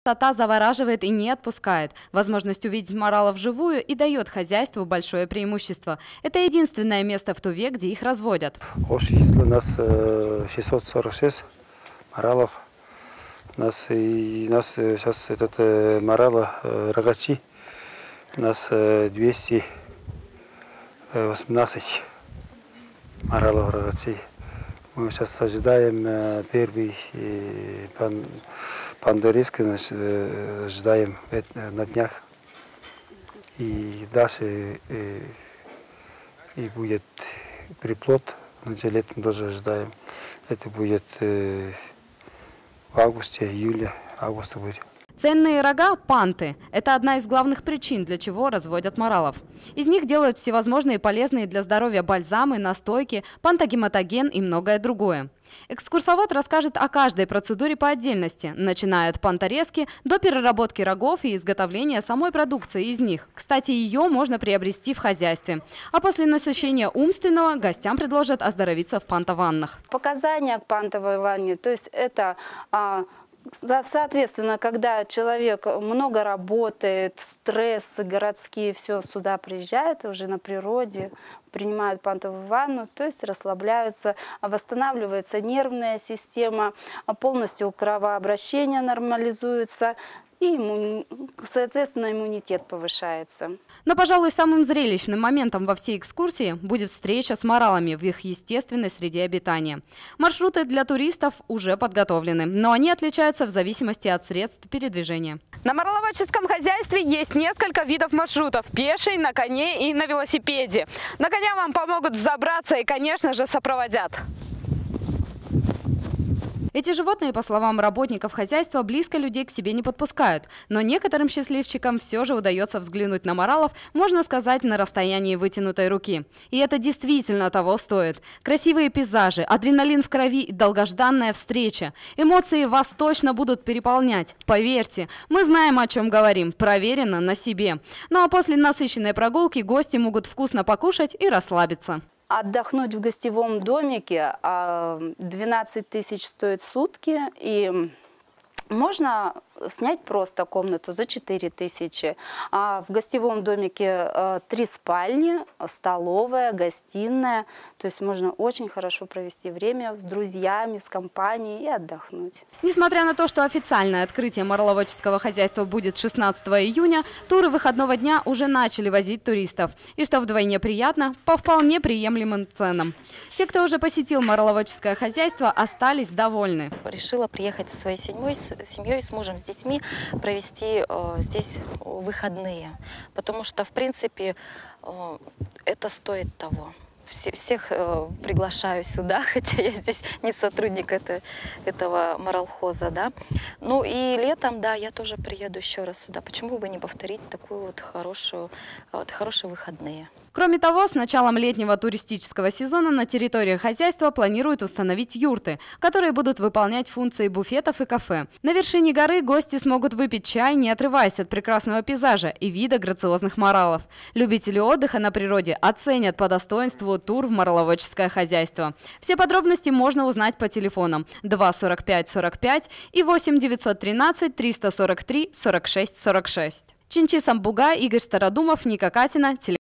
Красота завораживает и не отпускает. Возможность увидеть моралов вживую и дает хозяйству большое преимущество. Это единственное место в Туве, где их разводят. Общее число у нас 646 моралов. У нас сейчас морала рогачи. У нас 218 моралов рогачей. Мы сейчас ожидаем первый пандориск, ожидаем на днях. И дальше и будет приплод, летом тоже ожидаем. Это будет в августе, июле, августе будет. Ценные рога – панты. Это одна из главных причин, для чего разводят моралов. Из них делают всевозможные полезные для здоровья бальзамы, настойки, пантогематоген и многое другое. Экскурсовод расскажет о каждой процедуре по отдельности, начиная от панторезки до переработки рогов и изготовления самой продукции из них. Кстати, ее можно приобрести в хозяйстве. А после насыщения умственного гостям предложат оздоровиться в пантованнах. Показания к пантовой ванне, то есть это... Соответственно, когда человек много работает, стрессы городские, все сюда приезжает, уже на природе, принимают пантовую ванну, то есть расслабляются, восстанавливается нервная система, полностью кровообращение нормализуется. И, соответственно, иммунитет повышается. Но, пожалуй, самым зрелищным моментом во всей экскурсии будет встреча с моралами в их естественной среде обитания. Маршруты для туристов уже подготовлены, но они отличаются в зависимости от средств передвижения. На мораловодческом хозяйстве есть несколько видов маршрутов – пеший, на коне и на велосипеде. На коня вам помогут взобраться и, конечно же, сопроводят. Эти животные, по словам работников хозяйства, близко людей к себе не подпускают. Но некоторым счастливчикам все же удается взглянуть на моралов, можно сказать, на расстоянии вытянутой руки. И это действительно того стоит. Красивые пейзажи, адреналин в крови и долгожданная встреча. Эмоции вас точно будут переполнять. Поверьте, мы знаем, о чем говорим, проверено на себе. Ну а после насыщенной прогулки гости могут вкусно покушать и расслабиться. Отдохнуть в гостевом домике 12 тысяч стоит сутки, и можно снять просто комнату за 4 тысячи. А в гостевом домике 3 спальни, столовая, гостиная. То есть можно очень хорошо провести время с друзьями, с компанией и отдохнуть. Несмотря на то, что официальное открытие мораловодческого хозяйства будет 16 июня, туры выходного дня уже начали возить туристов. И что вдвойне приятно, по вполне приемлемым ценам. Те, кто уже посетил мораловодческое хозяйство, остались довольны. Решила приехать со своей семьей, с мужем, с детьми, провести здесь выходные. Потому что, в принципе, это стоит того. Всех приглашаю сюда, хотя я здесь не сотрудник этого моралхоза, да. Ну и летом, да, я тоже приеду еще раз сюда. Почему бы не повторить такую вот хорошие выходные? Кроме того, с началом летнего туристического сезона на территории хозяйства планируют установить юрты, которые будут выполнять функции буфетов и кафе. На вершине горы гости смогут выпить чай, не отрываясь от прекрасного пейзажа и вида грациозных моралов. Любители отдыха на природе оценят по достоинству тур в мораловодческое хозяйство. Все подробности можно узнать по телефонам 2 45 45 и 8 913 343 46 46. Чинчи Самбуга, Игорь Стародумов, Ника Катина.